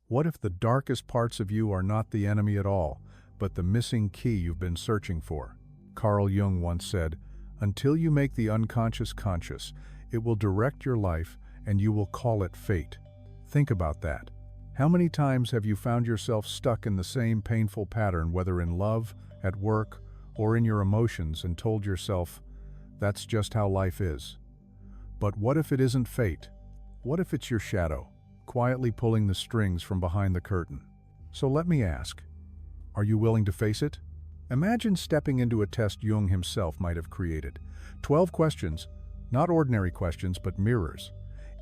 What if the darkest parts of you are not the enemy at all, but the missing key you've been searching for? Carl Jung once said, "Until you make the unconscious conscious, it will direct your life and you will call it fate." Think about that. How many times have you found yourself stuck in the same painful pattern, whether in love, at work, or in your emotions, and told yourself, that's just how life is? But what if it isn't fate? What if it's your shadow, quietly pulling the strings from behind the curtain? So let me ask, are you willing to face it? Imagine stepping into a test Jung himself might have created. 12 questions, not ordinary questions, but mirrors.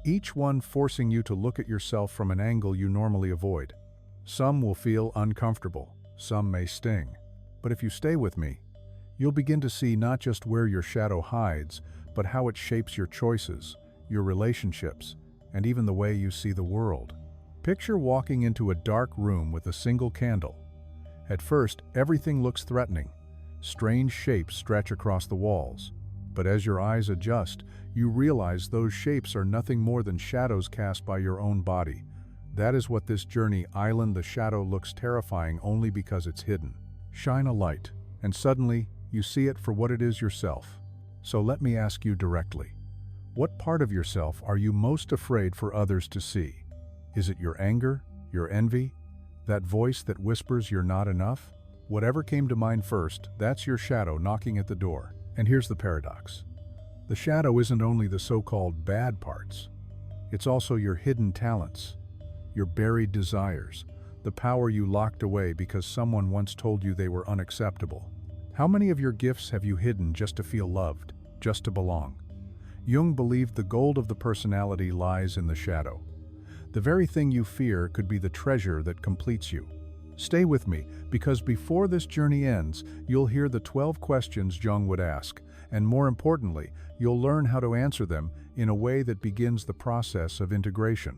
Each one forcing you to look at yourself from an angle you normally avoid. Some will feel uncomfortable, some may sting. But if you stay with me, you'll begin to see not just where your shadow hides, but how it shapes your choices, your relationships, and even the way you see the world. Picture walking into a dark room with a single candle. At first, everything looks threatening. Strange shapes stretch across the walls. But as your eyes adjust, you realize those shapes are nothing more than shadows cast by your own body. That is what this journey island the shadow looks terrifying only because it's hidden. Shine a light, and suddenly you see it for what it is yourself. So let me ask you directly, what part of yourself are you most afraid for others to see? Is it your anger, your envy, that voice that whispers you're not enough? Whatever came to mind first, that's your shadow knocking at the door. And here's the paradox. The shadow isn't only the so-called bad parts. It's also your hidden talents, your buried desires, the power you locked away because someone once told you they were unacceptable. How many of your gifts have you hidden just to feel loved, just to belong? Jung believed the gold of the personality lies in the shadow. The very thing you fear could be the treasure that completes you. Stay with me, because before this journey ends, you'll hear the 12 questions Jung would ask, and more importantly, you'll learn how to answer them in a way that begins the process of integration.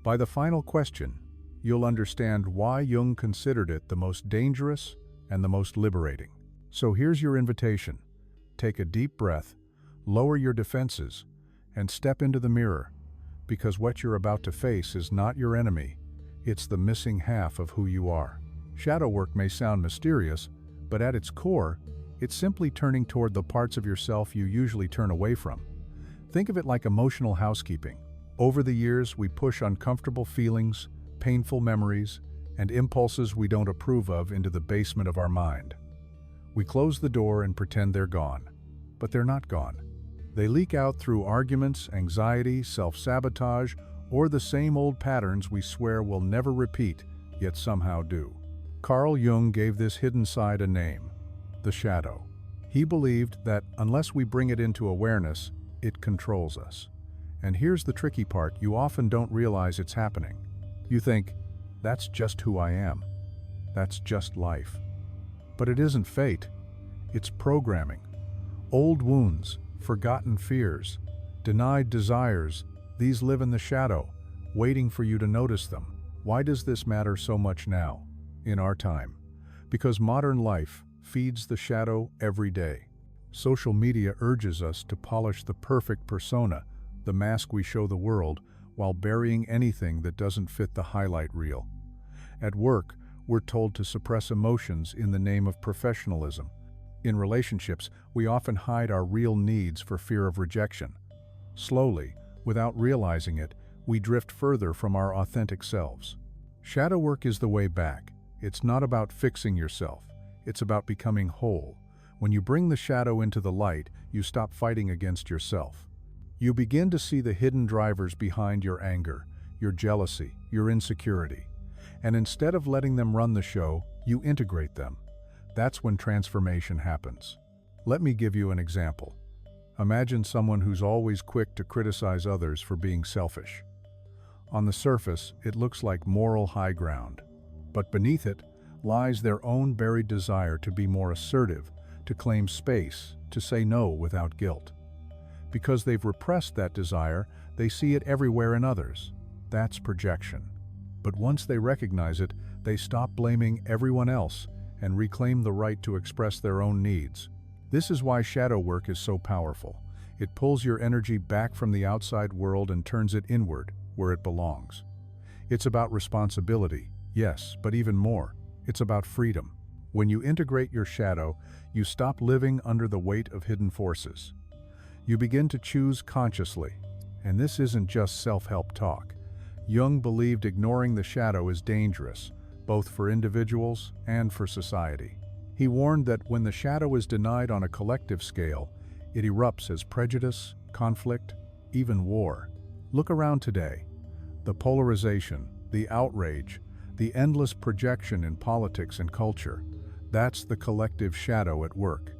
By the final question, you'll understand why Jung considered it the most dangerous and the most liberating. So here's your invitation. Take a deep breath, lower your defenses, and step into the mirror, because what you're about to face is not your enemy. It's the missing half of who you are. Shadow work may sound mysterious, but at its core, it's simply turning toward the parts of yourself you usually turn away from. Think of it like emotional housekeeping. Over the years, we push uncomfortable feelings, painful memories, and impulses we don't approve of into the basement of our mind. We close the door and pretend they're gone, but they're not gone. They leak out through arguments, anxiety, self-sabotage, or the same old patterns we swear will never repeat, yet somehow do. Carl Jung gave this hidden side a name, the shadow. He believed that unless we bring it into awareness, it controls us. And here's the tricky part, you often don't realize it's happening. You think, that's just who I am. That's just life. But it isn't fate. It's programming. Old wounds, forgotten fears, denied desires, these live in the shadow, waiting for you to notice them. Why does this matter so much now, in our time? Because modern life feeds the shadow every day. Social media urges us to polish the perfect persona, the mask we show the world, while burying anything that doesn't fit the highlight reel. At work, we're told to suppress emotions in the name of professionalism. In relationships, we often hide our real needs for fear of rejection. Slowly, without realizing it, we drift further from our authentic selves. Shadow work is the way back. It's not about fixing yourself. It's about becoming whole. When you bring the shadow into the light, you stop fighting against yourself. You begin to see the hidden drivers behind your anger, your jealousy, your insecurity. And instead of letting them run the show, you integrate them. That's when transformation happens. Let me give you an example. Imagine someone who's always quick to criticize others for being selfish. On the surface, it looks like moral high ground. But beneath it lies their own buried desire to be more assertive, to claim space, to say no without guilt. Because they've repressed that desire, they see it everywhere in others. That's projection. But once they recognize it, they stop blaming everyone else and reclaim the right to express their own needs. This is why shadow work is so powerful. It pulls your energy back from the outside world and turns it inward, where it belongs. It's about responsibility, yes, but even more, it's about freedom. When you integrate your shadow, you stop living under the weight of hidden forces. You begin to choose consciously. And this isn't just self-help talk. Jung believed ignoring the shadow is dangerous, both for individuals and for society. He warned that when the shadow is denied on a collective scale, it erupts as prejudice, conflict, even war. Look around today. The polarization, the outrage, the endless projection in politics and culture, that's the collective shadow at work.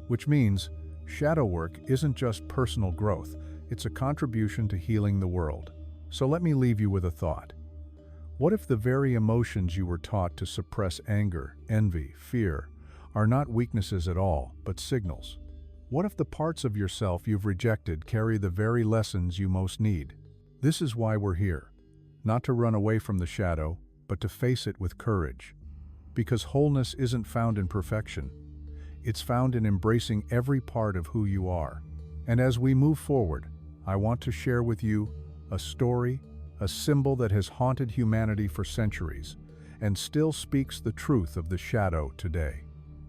Which means, shadow work isn't just personal growth, it's a contribution to healing the world. So let me leave you with a thought. What if the very emotions you were taught to suppress, anger, envy, fear, are not weaknesses at all, but signals? What if the parts of yourself you've rejected carry the very lessons you most need? This is why we're here. Not to run away from the shadow, but to face it with courage. Because wholeness isn't found in perfection. It's found in embracing every part of who you are. And as we move forward, I want to share with you a story, a symbol that has haunted humanity for centuries, and still speaks the truth of the shadow today.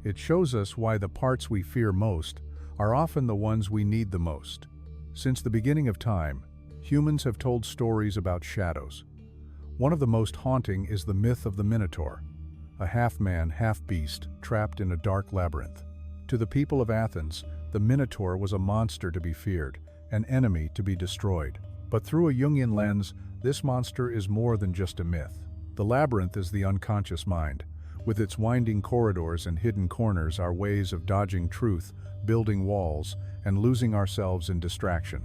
It shows us why the parts we fear most are often the ones we need the most. Since the beginning of time, humans have told stories about shadows. One of the most haunting is the myth of the Minotaur, a half-man, half-beast trapped in a dark labyrinth. To the people of Athens, the Minotaur was a monster to be feared, an enemy to be destroyed. But through a Jungian lens, this monster is more than just a myth. The labyrinth is the unconscious mind. With its winding corridors and hidden corners are ways of dodging truth, building walls, and losing ourselves in distraction.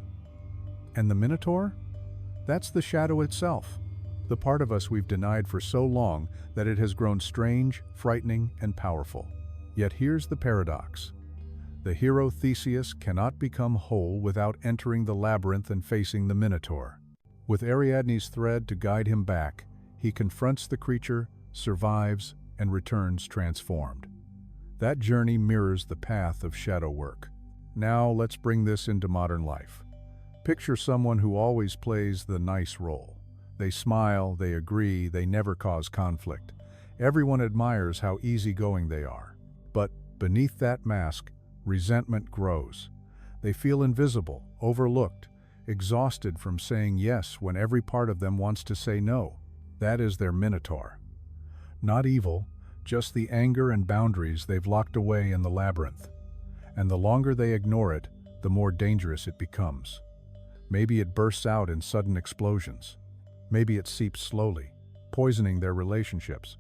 And the Minotaur? That's the shadow itself. The part of us we've denied for so long that it has grown strange, frightening, and powerful. Yet here's the paradox. The hero Theseus cannot become whole without entering the labyrinth and facing the Minotaur. With Ariadne's thread to guide him back, he confronts the creature, survives, and returns transformed. That journey mirrors the path of shadow work. Now let's bring this into modern life. Picture someone who always plays the nice role. They smile, they agree, they never cause conflict. Everyone admires how easygoing they are. But beneath that mask, resentment grows. They feel invisible, overlooked, exhausted from saying yes when every part of them wants to say no. That is their Minotaur. Not evil, just the anger and boundaries they've locked away in the labyrinth. And the longer they ignore it, the more dangerous it becomes. Maybe it bursts out in sudden explosions. Maybe it seeps slowly, poisoning their relationships.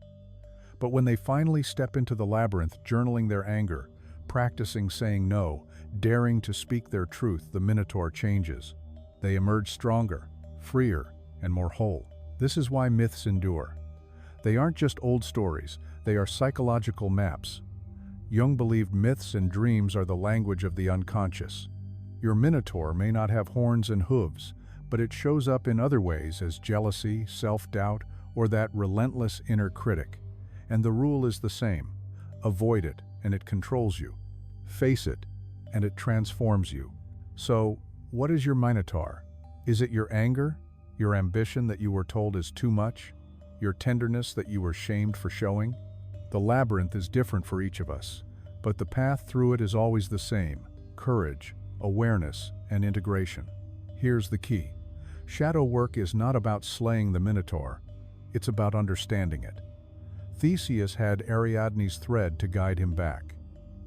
But when they finally step into the labyrinth, journaling their anger, practicing saying no, daring to speak their truth, the Minotaur changes. They emerge stronger, freer, and more whole. This is why myths endure. They aren't just old stories, they are psychological maps. Jung believed myths and dreams are the language of the unconscious. Your Minotaur may not have horns and hooves, but it shows up in other ways as jealousy, self-doubt, or that relentless inner critic. And the rule is the same. Avoid it, and it controls you. Face it, and it transforms you. So, what is your Minotaur? Is it your anger? Your ambition that you were told is too much? Your tenderness that you were shamed for showing? The labyrinth is different for each of us, but the path through it is always the same: courage, awareness, and integration. Here's the key. Shadow work is not about slaying the Minotaur, it's about understanding it. Theseus had Ariadne's thread to guide him back.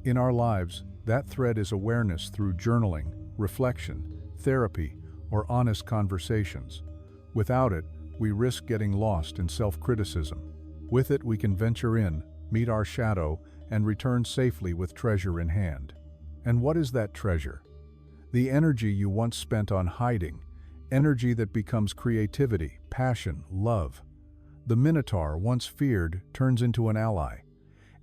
In our lives, that thread is awareness through journaling, reflection, therapy, or honest conversations. Without it, we risk getting lost in self-criticism. With it, we can venture in, meet our shadow, and return safely with treasure in hand. And what is that treasure? The energy you once spent on hiding, energy that becomes creativity, passion, love. The Minotaur, once feared, turns into an ally.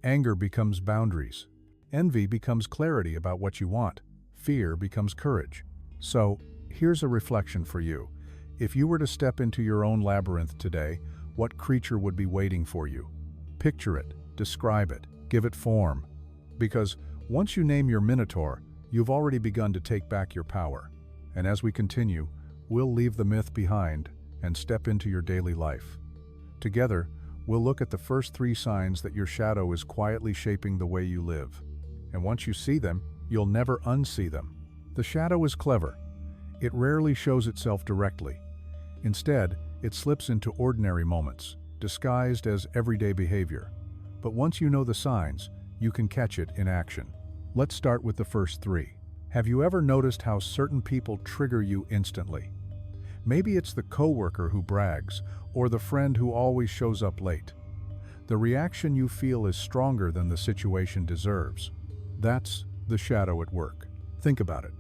Anger becomes boundaries. Envy becomes clarity about what you want. Fear becomes courage. So, here's a reflection for you. If you were to step into your own labyrinth today, what creature would be waiting for you? Picture it, describe it, give it form. Because once you name your Minotaur, you've already begun to take back your power. And as we continue, we'll leave the myth behind and step into your daily life. Together, we'll look at the first 3 signs that your shadow is quietly shaping the way you live. And once you see them, you'll never unsee them. The shadow is clever. It rarely shows itself directly. Instead, it slips into ordinary moments, disguised as everyday behavior. But once you know the signs, you can catch it in action. Let's start with the first 3. Have you ever noticed how certain people trigger you instantly? Maybe it's the coworker who brags, or the friend who always shows up late. The reaction you feel is stronger than the situation deserves. That's the shadow at work. Think about it.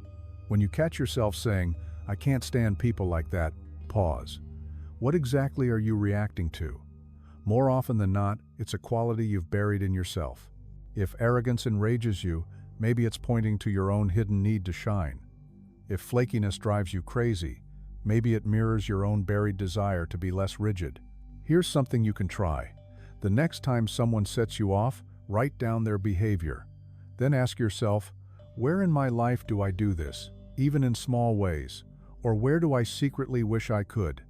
When you catch yourself saying, "I can't stand people like that," pause. What exactly are you reacting to? More often than not, it's a quality you've buried in yourself. If arrogance enrages you, maybe it's pointing to your own hidden need to shine. If flakiness drives you crazy, maybe it mirrors your own buried desire to be less rigid. Here's something you can try. The next time someone sets you off, write down their behavior. Then ask yourself, where in my life do I do this, even in small ways? Or where do I secretly wish I could?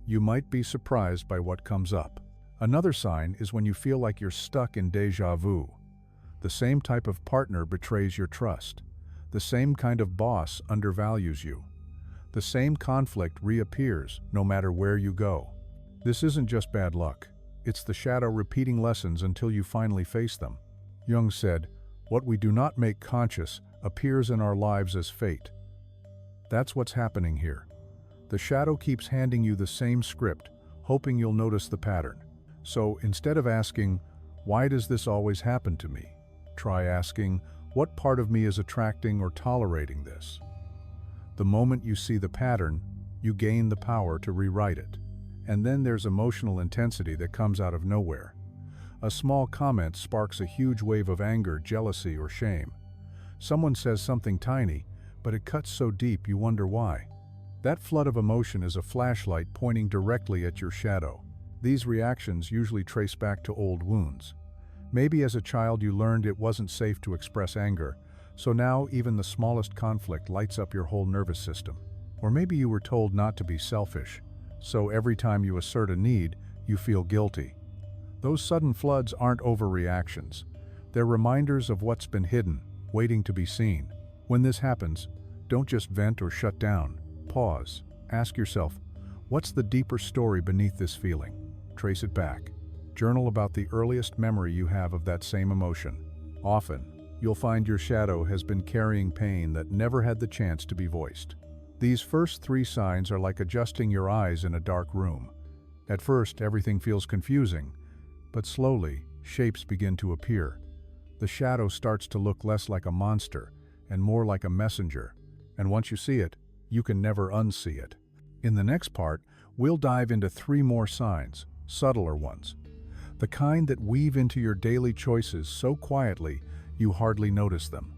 You might be surprised by what comes up. Another sign is when you feel like you're stuck in déjà vu. The same type of partner betrays your trust. The same kind of boss undervalues you. The same conflict reappears no matter where you go. This isn't just bad luck. It's the shadow repeating lessons until you finally face them. Jung said, "What we do not make conscious appears in our lives as fate." That's what's happening here. The shadow keeps handing you the same script, hoping you'll notice the pattern. So instead of asking, "Why does this always happen to me?" try asking, "What part of me is attracting or tolerating this?" The moment you see the pattern, you gain the power to rewrite it. And then there's emotional intensity that comes out of nowhere. A small comment sparks a huge wave of anger, jealousy, or shame. Someone says something tiny, but it cuts so deep you wonder why. That flood of emotion is a flashlight pointing directly at your shadow. These reactions usually trace back to old wounds. Maybe as a child you learned it wasn't safe to express anger, so now even the smallest conflict lights up your whole nervous system. Or maybe you were told not to be selfish, so every time you assert a need, you feel guilty. Those sudden floods aren't overreactions. They're reminders of what's been hidden, waiting to be seen. When this happens, don't just vent or shut down. Pause. Ask yourself, what's the deeper story beneath this feeling? Trace it back. Journal about the earliest memory you have of that same emotion. Often, you'll find your shadow has been carrying pain that never had the chance to be voiced. These first 3 signs are like adjusting your eyes in a dark room. At first, everything feels confusing, but slowly, shapes begin to appear. The shadow starts to look less like a monster and more like a messenger, and once you see it, you can never unsee it. In the next part, we'll dive into 3 more signs, subtler ones. The kind that weave into your daily choices so quietly you hardly notice them.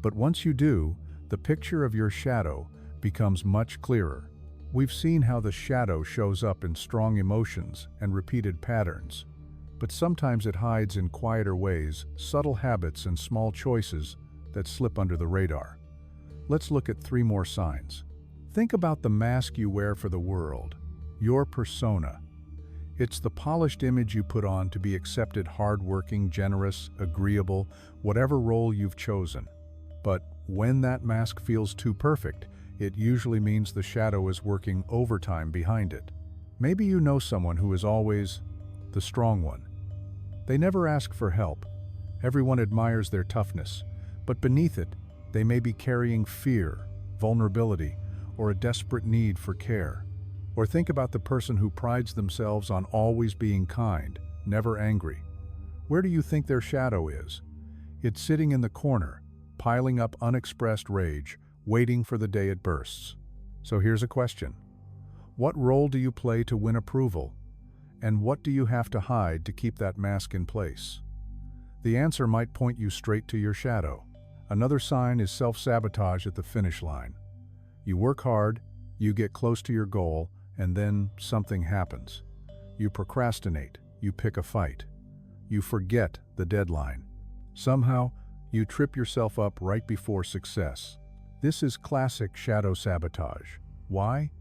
But once you do, the picture of your shadow becomes much clearer. We've seen how the shadow shows up in strong emotions and repeated patterns. But sometimes it hides in quieter ways, subtle habits and small choices that slip under the radar. Let's look at 3 more signs. Think about the mask you wear for the world, your persona. It's the polished image you put on to be accepted, hardworking, generous, agreeable, whatever role you've chosen. But when that mask feels too perfect, it usually means the shadow is working overtime behind it. Maybe you know someone who is always the strong one. They never ask for help. Everyone admires their toughness, but beneath it, they may be carrying fear, vulnerability, or a desperate need for care. Or think about the person who prides themselves on always being kind, never angry. Where do you think their shadow is? It's sitting in the corner, piling up unexpressed rage, waiting for the day it bursts. So here's a question. What role do you play to win approval? And what do you have to hide to keep that mask in place? The answer might point you straight to your shadow. Another sign is self-sabotage at the finish line. You work hard, you get close to your goal, and then something happens. You procrastinate, you pick a fight. You forget the deadline. Somehow, you trip yourself up right before success. This is classic shadow sabotage. Why?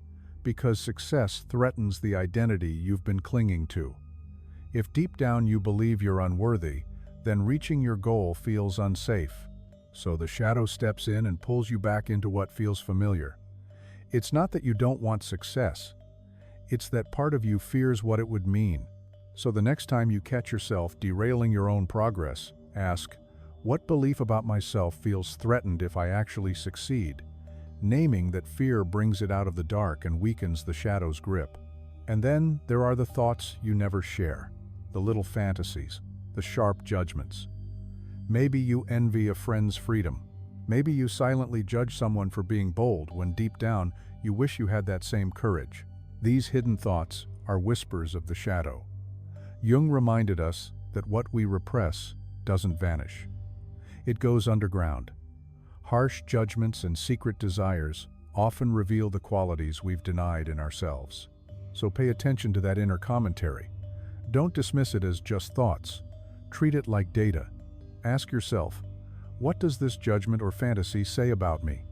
Because success threatens the identity you've been clinging to. If deep down you believe you're unworthy, then reaching your goal feels unsafe. So the shadow steps in and pulls you back into what feels familiar. It's not that you don't want success. It's that part of you fears what it would mean. So the next time you catch yourself derailing your own progress, ask, what belief about myself feels threatened if I actually succeed? Naming that fear brings it out of the dark and weakens the shadow's grip. And then there are the thoughts you never share, the little fantasies, the sharp judgments. Maybe you envy a friend's freedom. Maybe you silently judge someone for being bold when deep down you wish you had that same courage. These hidden thoughts are whispers of the shadow. Jung reminded us that what we repress doesn't vanish. It goes underground. Harsh judgments and secret desires often reveal the qualities we've denied in ourselves. So pay attention to that inner commentary. Don't dismiss it as just thoughts. Treat it like data. Ask yourself, what does this judgment or fantasy say about me?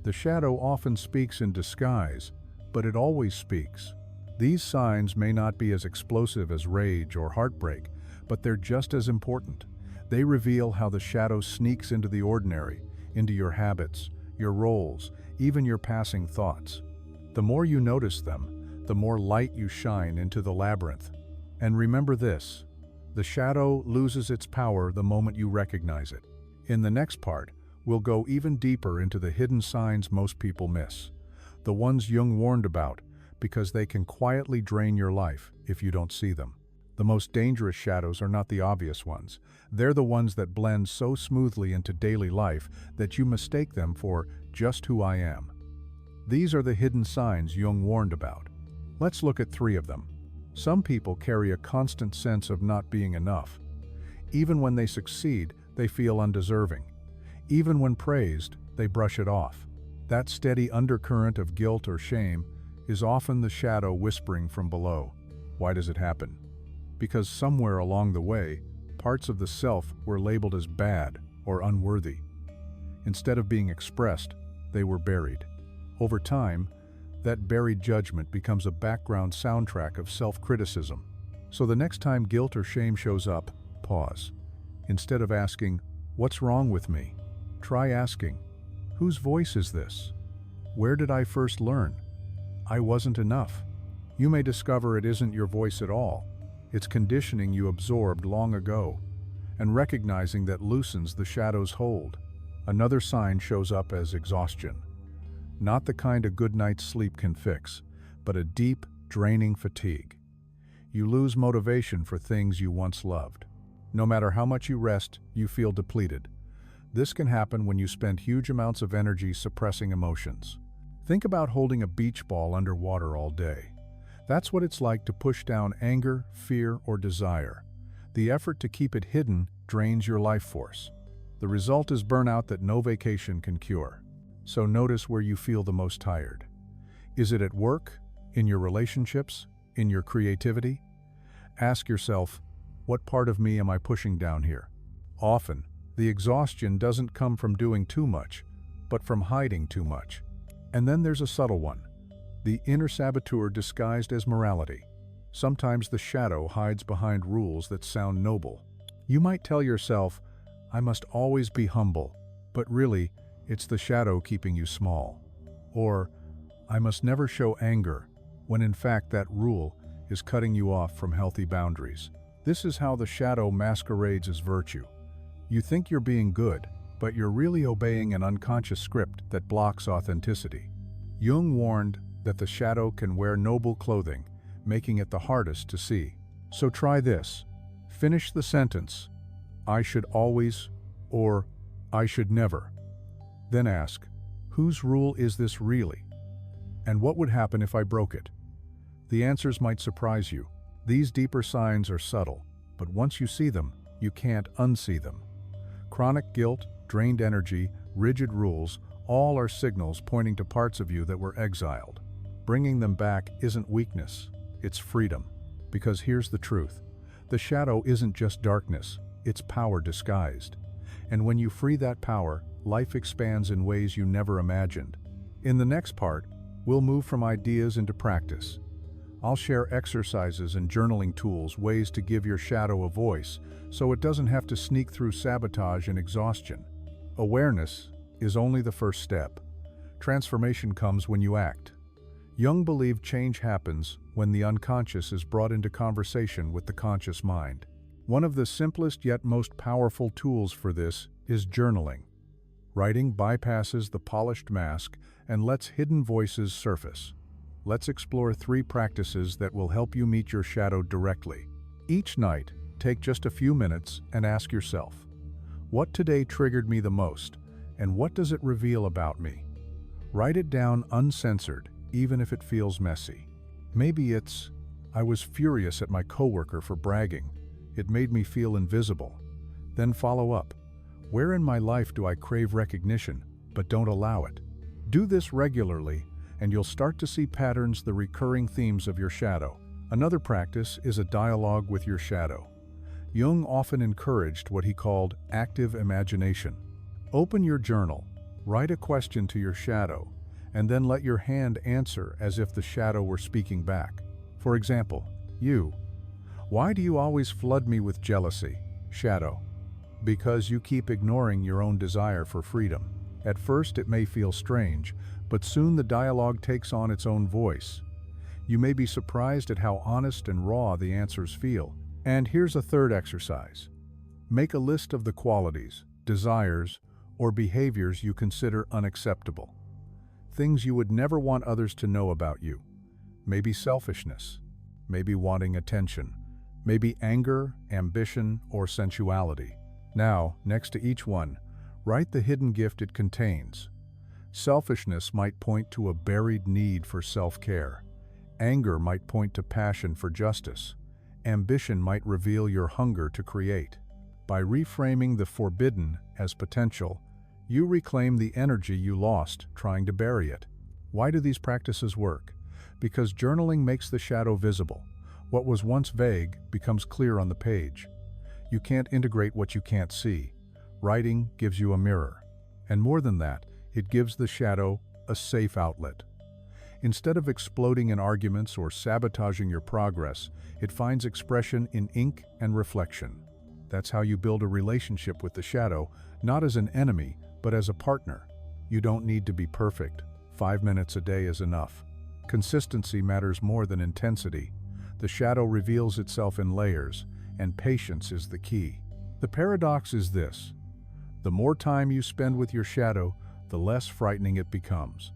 The shadow often speaks in disguise, but it always speaks. These signs may not be as explosive as rage or heartbreak, but they're just as important. They reveal how the shadow sneaks into the ordinary, into your habits, your roles, even your passing thoughts. The more you notice them, the more light you shine into the labyrinth. And remember this, the shadow loses its power the moment you recognize it. In the next part, we'll go even deeper into the hidden signs most people miss, the ones Jung warned about, because they can quietly drain your life if you don't see them. The most dangerous shadows are not the obvious ones. They're the ones that blend so smoothly into daily life that you mistake them for just who I am. These are the hidden signs Jung warned about. Let's look at 3 of them. Some people carry a constant sense of not being enough. Even when they succeed, they feel undeserving. Even when praised, they brush it off. That steady undercurrent of guilt or shame is often the shadow whispering from below. Why does it happen? Because somewhere along the way, parts of the self were labeled as bad or unworthy. Instead of being expressed, they were buried. Over time, that buried judgment becomes a background soundtrack of self-criticism. So the next time guilt or shame shows up, pause. Instead of asking, "What's wrong with me?" try asking, "Whose voice is this? Where did I first learn I wasn't enough?" You may discover it isn't your voice at all. It's conditioning you absorbed long ago, and recognizing that loosens the shadow's hold. Another sign shows up as exhaustion. Not the kind a good night's sleep can fix, but a deep, draining fatigue. You lose motivation for things you once loved. No matter how much you rest, you feel depleted. This can happen when you spend huge amounts of energy suppressing emotions. Think about holding a beach ball underwater all day. That's what it's like to push down anger, fear, or desire. The effort to keep it hidden drains your life force. The result is burnout that no vacation can cure. So notice where you feel the most tired. Is it at work? In your relationships? In your creativity? Ask yourself, what part of me am I pushing down here? Often, the exhaustion doesn't come from doing too much, but from hiding too much. And then there's a subtle one. The inner saboteur disguised as morality. Sometimes the shadow hides behind rules that sound noble. You might tell yourself, "I must always be humble," but really, it's the shadow keeping you small. Or, "I must never show anger," when in fact that rule is cutting you off from healthy boundaries. This is how the shadow masquerades as virtue. You think you're being good, but you're really obeying an unconscious script that blocks authenticity. Jung warned that the shadow can wear noble clothing, making it the hardest to see. So try this. Finish the sentence, "I should always," or "I should never." Then ask, whose rule is this really? And what would happen if I broke it? The answers might surprise you. These deeper signs are subtle, but once you see them, you can't unsee them. Chronic guilt, drained energy, rigid rules, all are signals pointing to parts of you that were exiled. Bringing them back isn't weakness, it's freedom. Because here's the truth. The shadow isn't just darkness, it's power disguised. And when you free that power, life expands in ways you never imagined. In the next part, We'll move from ideas into practice. I'll share exercises and journaling tools, ways to give your shadow a voice, so it doesn't have to sneak through sabotage and exhaustion. Awareness is only the first step. Transformation comes when you act. Jung believed change happens when the unconscious is brought into conversation with the conscious mind. One of the simplest yet most powerful tools for this is journaling. Writing bypasses the polished mask and lets hidden voices surface. Let's explore 3 practices that will help you meet your shadow directly. Each night, take just a few minutes and ask yourself, what today triggered me the most, and what does it reveal about me? Write it down uncensored, even if it feels messy. Maybe it's, I was furious at my coworker for bragging. It made me feel invisible. Then follow up. Where in my life do I crave recognition, but don't allow it? Do this regularly, and you'll start to see patterns, the recurring themes of your shadow. Another practice is a dialogue with your shadow. Jung often encouraged what he called active imagination. Open your journal, write a question to your shadow, and then let your hand answer as if the shadow were speaking back. For example, why do you always flood me with jealousy? Shadow: because you keep ignoring your own desire for freedom. At first it may feel strange, but soon the dialogue takes on its own voice. You may be surprised at how honest and raw the answers feel. And here's a third exercise. Make a list of the qualities, desires, or behaviors you consider unacceptable. Things you would never want others to know about you. Maybe selfishness, maybe wanting attention, maybe anger, ambition, or sensuality. Now, next to each one, write the hidden gift it contains. Selfishness might point to a buried need for self-care. Anger might point to passion for justice. Ambition might reveal your hunger to create. By reframing the forbidden as potential, you reclaim the energy you lost trying to bury it. Why do these practices work? Because journaling makes the shadow visible. What was once vague becomes clear on the page. You can't integrate what you can't see. Writing gives you a mirror. And more than that, it gives the shadow a safe outlet. Instead of exploding in arguments or sabotaging your progress, it finds expression in ink and reflection. That's how you build a relationship with the shadow, not as an enemy, but as a partner. You don't need to be perfect. 5 minutes a day is enough. Consistency matters more than intensity. The shadow reveals itself in layers, and patience is the key. The paradox is this: the more time you spend with your shadow, the less frightening it becomes.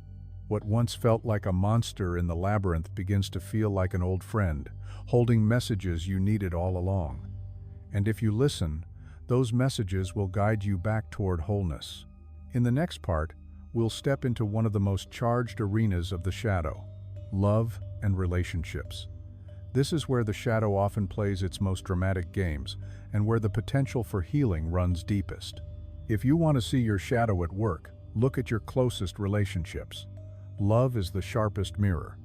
What once felt like a monster in the labyrinth begins to feel like an old friend, holding messages you needed all along. And if you listen, those messages will guide you back toward wholeness. In the next part, we'll step into one of the most charged arenas of the shadow: love and relationships. This is where the shadow often plays its most dramatic games, and where the potential for healing runs deepest. If you want to see your shadow at work, look at your closest relationships. Love is the sharpest mirror.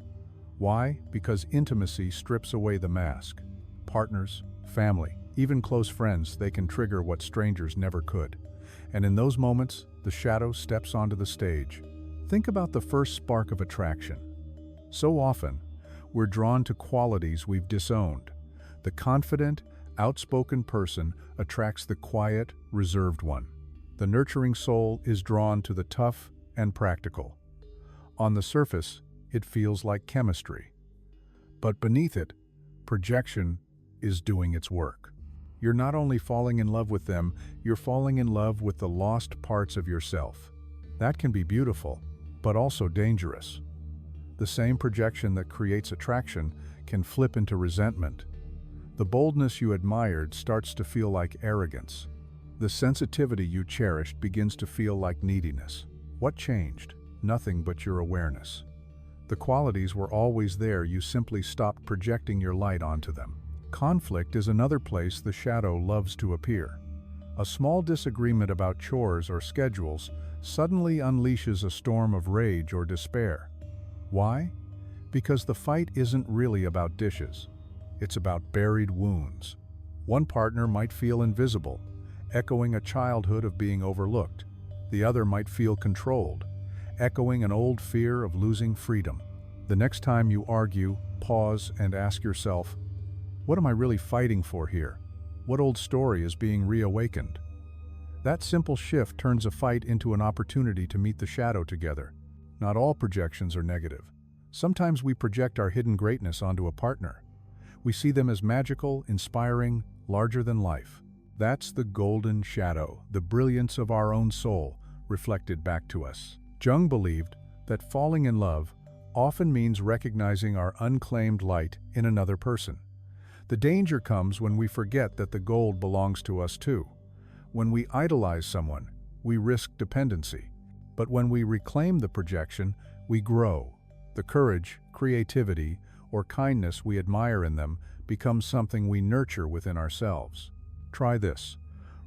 Why? Because intimacy strips away the mask. Partners, family, even close friends, they can trigger what strangers never could. And in those moments, the shadow steps onto the stage. Think about the first spark of attraction. So often, we're drawn to qualities we've disowned. The confident, outspoken person attracts the quiet, reserved one. The nurturing soul is drawn to the tough and practical. On the surface, it feels like chemistry. But beneath it, projection is doing its work. You're not only falling in love with them, you're falling in love with the lost parts of yourself. That can be beautiful, but also dangerous. The same projection that creates attraction can flip into resentment. The boldness you admired starts to feel like arrogance. The sensitivity you cherished begins to feel like neediness. What changed? Nothing but your awareness. The qualities were always there, you simply stopped projecting your light onto them. Conflict is another place the shadow loves to appear. A small disagreement about chores or schedules suddenly unleashes a storm of rage or despair. Why? Because the fight isn't really about dishes. It's about buried wounds. One partner might feel invisible, echoing a childhood of being overlooked. The other might feel controlled, echoing an old fear of losing freedom. The next time you argue, pause and ask yourself, what am I really fighting for here? What old story is being reawakened? That simple shift turns a fight into an opportunity to meet the shadow together. Not all projections are negative. Sometimes we project our hidden greatness onto a partner. We see them as magical, inspiring, larger than life. That's the golden shadow, the brilliance of our own soul, reflected back to us. Jung believed that falling in love often means recognizing our unclaimed light in another person. The danger comes when we forget that the gold belongs to us too. When we idolize someone, we risk dependency. But when we reclaim the projection, we grow. The courage, creativity, or kindness we admire in them becomes something we nurture within ourselves. Try this.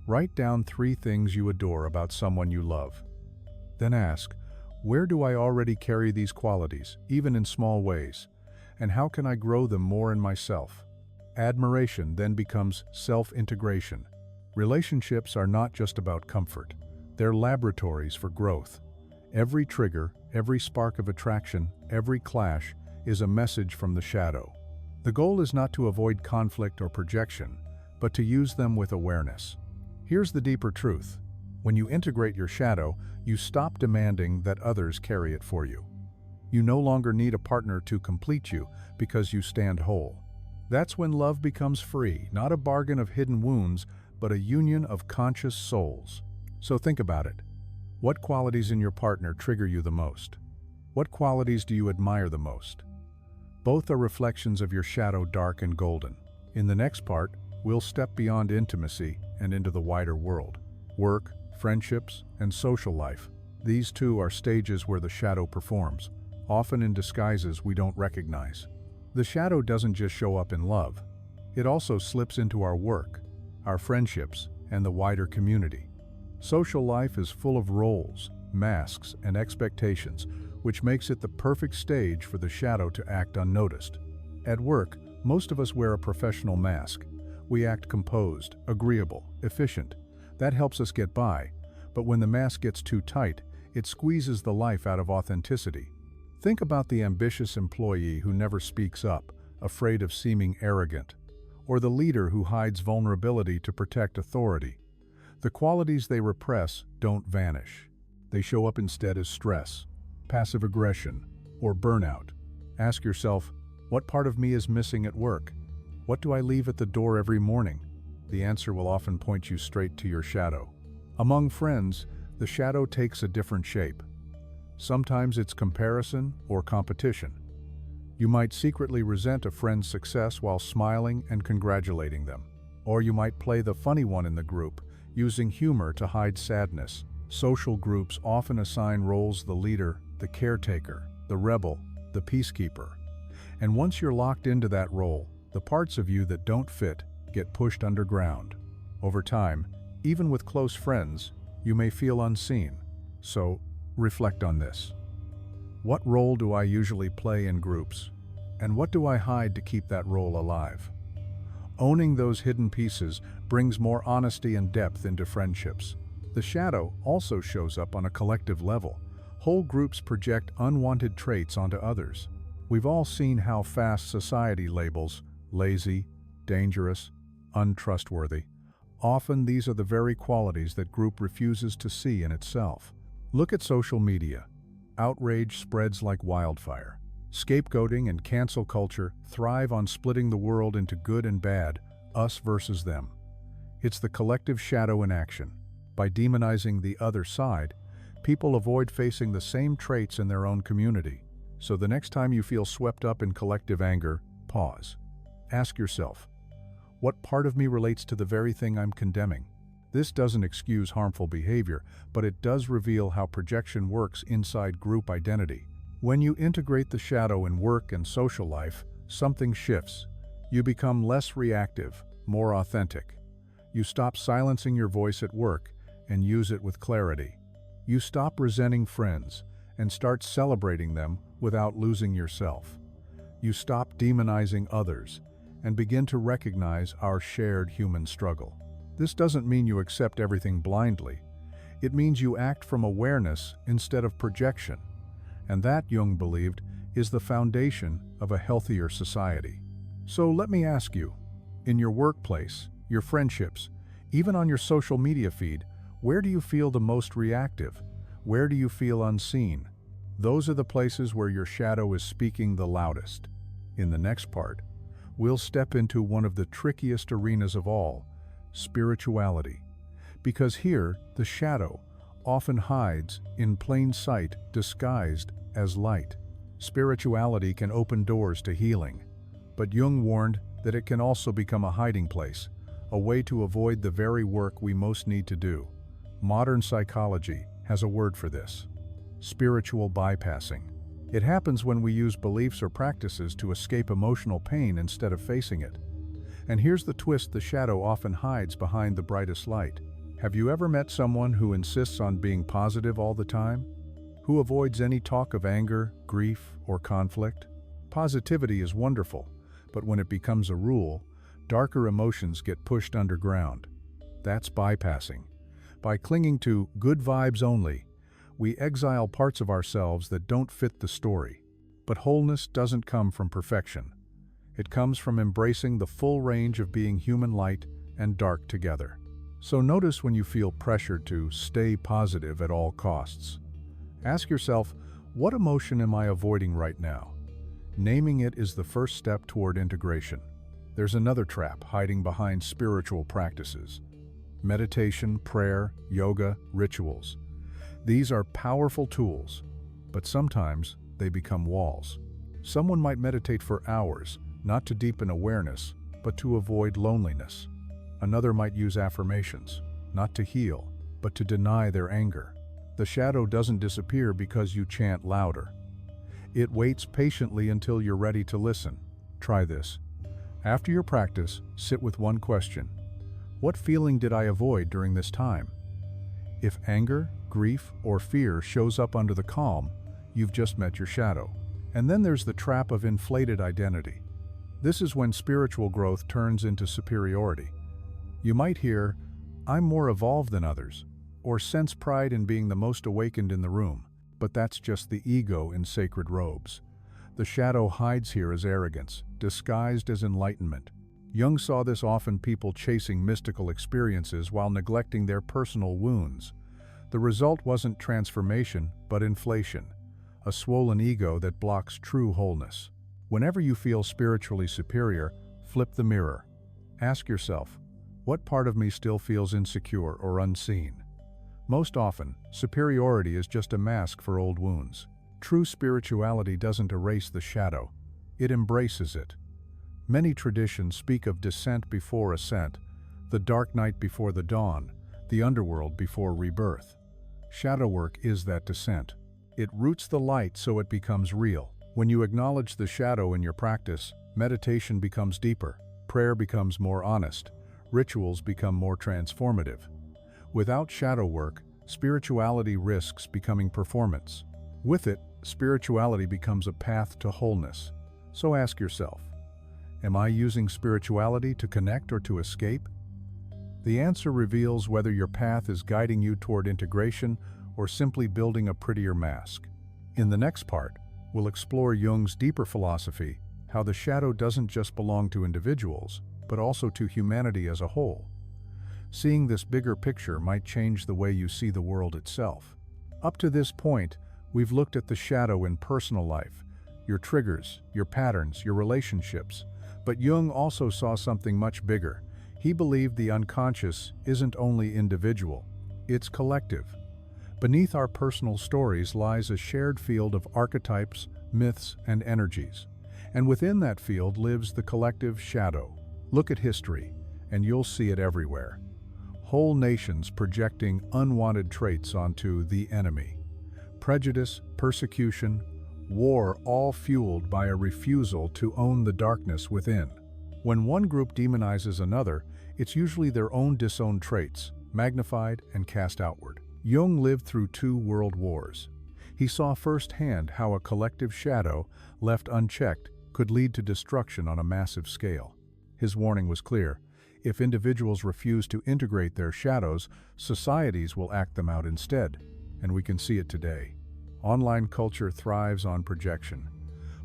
Write down 3 things you adore about someone you love. Then ask, where do I already carry these qualities, even in small ways? And how can I grow them more in myself? Admiration then becomes self-integration. Relationships are not just about comfort. They're laboratories for growth. Every trigger, every spark of attraction, every clash is a message from the shadow. The goal is not to avoid conflict or projection, but to use them with awareness. Here's the deeper truth. When you integrate your shadow, you stop demanding that others carry it for you. You no longer need a partner to complete you because you stand whole. That's when love becomes free, not a bargain of hidden wounds, but a union of conscious souls. So think about it. What qualities in your partner trigger you the most? What qualities do you admire the most? Both are reflections of your shadow, dark and golden. In the next part, we'll step beyond intimacy and into the wider world. Work, friendships, and social life. These two are stages where the shadow performs, often in disguises we don't recognize. The shadow doesn't just show up in love. It also slips into our work, our friendships, and the wider community. Social life is full of roles, masks, and expectations, which makes it the perfect stage for the shadow to act unnoticed. At work, most of us wear a professional mask. We act composed, agreeable, efficient. That helps us get by, but when the mask gets too tight, it squeezes the life out of authenticity. Think about the ambitious employee who never speaks up, afraid of seeming arrogant, or the leader who hides vulnerability to protect authority. The qualities they repress don't vanish. They show up instead as stress, passive aggression, or burnout. Ask yourself, what part of me is missing at work? What do I leave at the door every morning? The answer will often point you straight to your shadow. Among friends, the shadow takes a different shape. Sometimes it's comparison or competition. You might secretly resent a friend's success while smiling and congratulating them. Or you might play the funny one in the group, using humor to hide sadness. Social groups often assign roles: the leader, the caretaker, the rebel, the peacekeeper. And once you're locked into that role, the parts of you that don't fit get pushed underground. Over time, even with close friends, you may feel unseen. So, reflect on this. What role do I usually play in groups? And what do I hide to keep that role alive? Owning those hidden pieces brings more honesty and depth into friendships. The shadow also shows up on a collective level. Whole groups project unwanted traits onto others. We've all seen how fast society labels lazy, dangerous, untrustworthy. Often these are the very qualities that group refuses to see in itself. Look at social media. Outrage spreads like wildfire. Scapegoating and cancel culture thrive on splitting the world into good and bad, us versus them. It's the collective shadow in action. By demonizing the other side, people avoid facing the same traits in their own community. So the next time you feel swept up in collective anger, pause. Ask yourself, what part of me relates to the very thing I'm condemning? This doesn't excuse harmful behavior, but it does reveal how projection works inside group identity. When you integrate the shadow in work and social life, something shifts. You become less reactive, more authentic. You stop silencing your voice at work and use it with clarity. You stop resenting friends and start celebrating them without losing yourself. You stop demonizing others and begin to recognize our shared human struggle. This doesn't mean you accept everything blindly. It means you act from awareness instead of projection. And that, Jung believed, is the foundation of a healthier society. So let me ask you, in your workplace, your friendships, even on your social media feed, where do you feel the most reactive? Where do you feel unseen? Those are the places where your shadow is speaking the loudest. In the next part, we'll step into one of the trickiest arenas of all, spirituality. Because here, the shadow often hides in plain sight, disguised as light. Spirituality can open doors to healing, but Jung warned that it can also become a hiding place, a way to avoid the very work we most need to do. Modern psychology has a word for this: spiritual bypassing. It happens when we use beliefs or practices to escape emotional pain instead of facing it. And here's the twist: the shadow often hides behind the brightest light. Have you ever met someone who insists on being positive all the time? Who avoids any talk of anger, grief, or conflict? Positivity is wonderful, but when it becomes a rule, darker emotions get pushed underground. That's bypassing. By clinging to good vibes only, we exile parts of ourselves that don't fit the story. But wholeness doesn't come from perfection. It comes from embracing the full range of being human, light and dark together. So notice when you feel pressured to stay positive at all costs. Ask yourself, what emotion am I avoiding right now? Naming it is the first step toward integration. There's another trap hiding behind spiritual practices: meditation, prayer, yoga, rituals. These are powerful tools, but sometimes they become walls. Someone might meditate for hours, not to deepen awareness, but to avoid loneliness. Another might use affirmations, not to heal, but to deny their anger. The shadow doesn't disappear because you chant louder. It waits patiently until you're ready to listen. Try this. After your practice, sit with one question: what feeling did I avoid during this time? If anger, grief, or fear shows up under the calm, you've just met your shadow. And then there's the trap of inflated identity. This is when spiritual growth turns into superiority. You might hear, "I'm more evolved than others," or sense pride in being the most awakened in the room. But that's just the ego in sacred robes. The shadow hides here as arrogance, disguised as enlightenment. Jung saw this often: people chasing mystical experiences while neglecting their personal wounds. The result wasn't transformation, but inflation, a swollen ego that blocks true wholeness. Whenever you feel spiritually superior, flip the mirror. Ask yourself, what part of me still feels insecure or unseen? Most often, superiority is just a mask for old wounds. True spirituality doesn't erase the shadow, it embraces it. Many traditions speak of descent before ascent, the dark night before the dawn, the underworld before rebirth. Shadow work is that descent. It roots the light so it becomes real. When you acknowledge the shadow in your practice, meditation becomes deeper, prayer becomes more honest, rituals become more transformative. Without shadow work, spirituality risks becoming performance. With it, spirituality becomes a path to wholeness. So ask yourself, am I using spirituality to connect or to escape? The answer reveals whether your path is guiding you toward integration or simply building a prettier mask. In the next part, we'll explore Jung's deeper philosophy, how the shadow doesn't just belong to individuals, but also to humanity as a whole. Seeing this bigger picture might change the way you see the world itself. Up to this point, we've looked at the shadow in personal life, your triggers, your patterns, your relationships. But Jung also saw something much bigger. He believed the unconscious isn't only individual, it's collective. Beneath our personal stories lies a shared field of archetypes, myths, and energies. And within that field lives the collective shadow. Look at history, and you'll see it everywhere. Whole nations projecting unwanted traits onto the enemy. Prejudice, persecution, war, all fueled by a refusal to own the darkness within. When one group demonizes another, it's usually their own disowned traits, magnified and cast outward. Jung lived through 2 world wars. He saw firsthand how a collective shadow, left unchecked, could lead to destruction on a massive scale. His warning was clear: If individuals refuse to integrate their shadows, societies will act them out instead, and we can see it today. Online culture thrives on projection.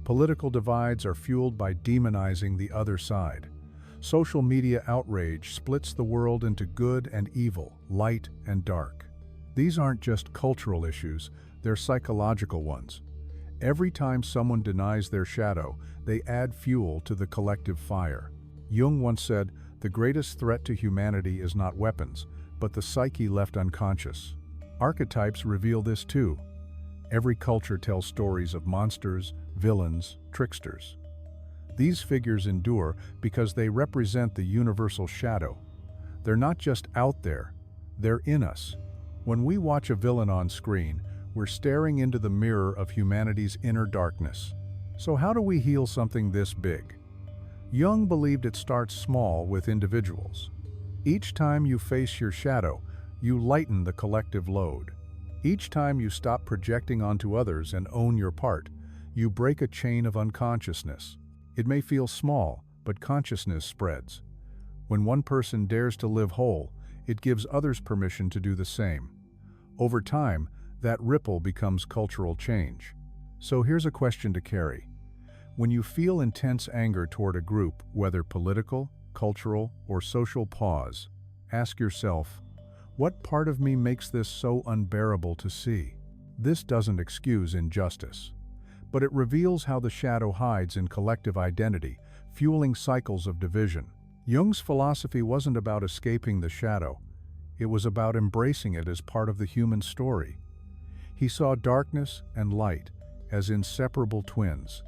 Political divides are fueled by demonizing the other side. Social media outrage splits the world into good and evil, light and dark. These aren't just cultural issues, they're psychological ones. Every time someone denies their shadow, they add fuel to the collective fire. Jung once said, "The greatest threat to humanity is not weapons, but the psyche left unconscious." Archetypes reveal this too. Every culture tells stories of monsters, villains, tricksters. These figures endure because they represent the universal shadow. They're not just out there, they're in us. When we watch a villain on screen, we're staring into the mirror of humanity's inner darkness. So how do we heal something this big? Jung believed it starts small with individuals. Each time you face your shadow, you lighten the collective load. Each time you stop projecting onto others and own your part, you break a chain of unconsciousness. It may feel small, but consciousness spreads. When one person dares to live whole, it gives others permission to do the same. Over time, that ripple becomes cultural change. So here's a question to carry. When you feel intense anger toward a group, whether political, cultural, or social, pause. Ask yourself, what part of me makes this so unbearable to see? This doesn't excuse injustice, but it reveals how the shadow hides in collective identity, fueling cycles of division. Jung's philosophy wasn't about escaping the shadow. It was about embracing it as part of the human story. He saw darkness and light as inseparable twins.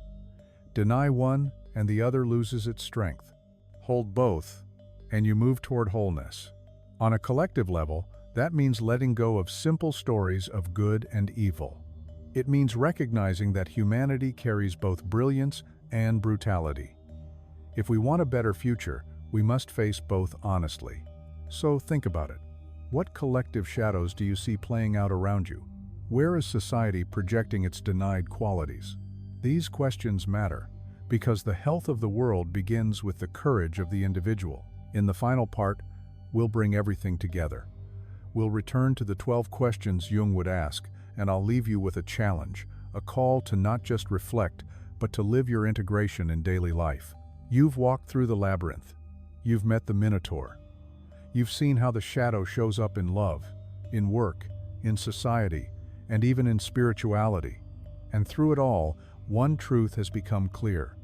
Deny one, and the other loses its strength. Hold both, and you move toward wholeness. On a collective level, that means letting go of simple stories of good and evil. It means recognizing that humanity carries both brilliance and brutality. If we want a better future, we must face both honestly. So think about it. What collective shadows do you see playing out around you? Where is society projecting its denied qualities? These questions matter, because the health of the world begins with the courage of the individual. In the final part, we'll bring everything together. We'll return to the 12 questions Jung would ask, and I'll leave you with a challenge, a call to not just reflect, but to live your integration in daily life. You've walked through the labyrinth. You've met the Minotaur. You've seen how the shadow shows up in love, in work, in society, and even in spirituality. And through it all, one truth has become clear.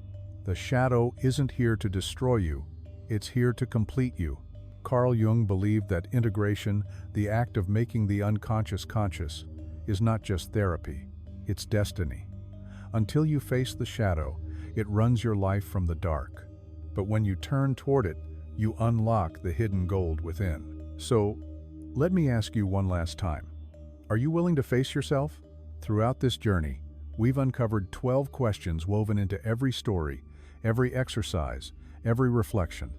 The shadow isn't here to destroy you, it's here to complete you. Carl Jung believed that integration, the act of making the unconscious conscious, is not just therapy, it's destiny. Until you face the shadow, it runs your life from the dark. But when you turn toward it, you unlock the hidden gold within. So, let me ask you one last time. Are you willing to face yourself? Throughout this journey, we've uncovered 12 questions woven into every story, every exercise, every reflection.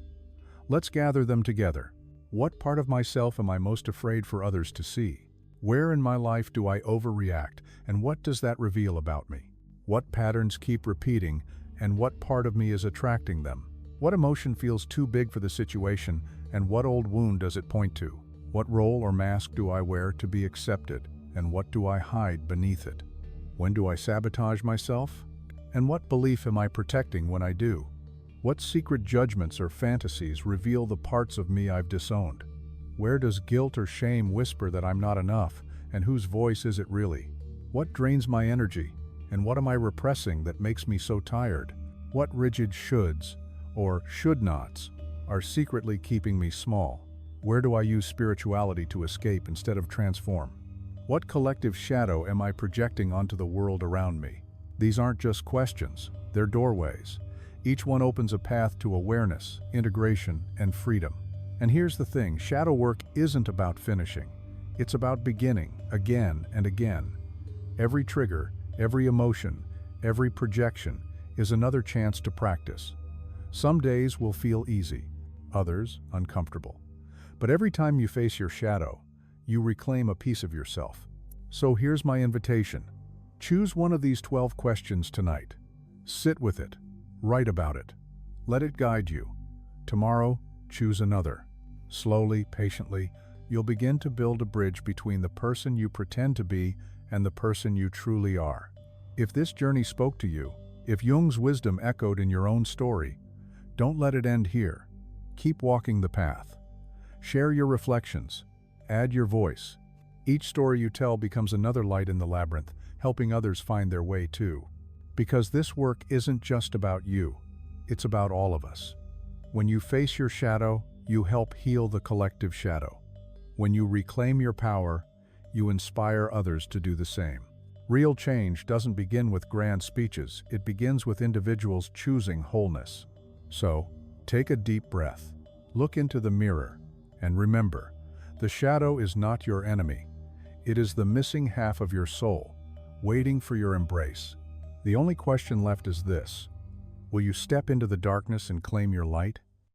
Let's gather them together. What part of myself am I most afraid for others to see? Where in my life do I overreact, and what does that reveal about me? What patterns keep repeating, and what part of me is attracting them? What emotion feels too big for the situation, and what old wound does it point to? What role or mask do I wear to be accepted, and what do I hide beneath it? When do I sabotage myself? And what belief am I protecting when I do? What secret judgments or fantasies reveal the parts of me I've disowned? Where does guilt or shame whisper that I'm not enough, and whose voice is it really? What drains my energy, and what am I repressing that makes me so tired? What rigid shoulds, or should-nots, are secretly keeping me small? Where do I use spirituality to escape instead of transform? What collective shadow am I projecting onto the world around me? These aren't just questions, they're doorways. Each one opens a path to awareness, integration, and freedom. And here's the thing, shadow work isn't about finishing. It's about beginning, again and again. Every trigger, every emotion, every projection is another chance to practice. Some days will feel easy, others uncomfortable. But every time you face your shadow, you reclaim a piece of yourself. So here's my invitation. Choose one of these 12 questions tonight. Sit with it. Write about it. Let it guide you. Tomorrow, choose another. Slowly, patiently, you'll begin to build a bridge between the person you pretend to be and the person you truly are. If this journey spoke to you, if Jung's wisdom echoed in your own story, don't let it end here. Keep walking the path. Share your reflections. Add your voice. Each story you tell becomes another light in the labyrinth, helping others find their way too. Because this work isn't just about you, it's about all of us. When you face your shadow, you help heal the collective shadow. When you reclaim your power, you inspire others to do the same. Real change doesn't begin with grand speeches, it begins with individuals choosing wholeness. So, take a deep breath, look into the mirror, and remember, the shadow is not your enemy. It is the missing half of your soul, waiting for your embrace. The only question left is this: will you step into the darkness and claim your light?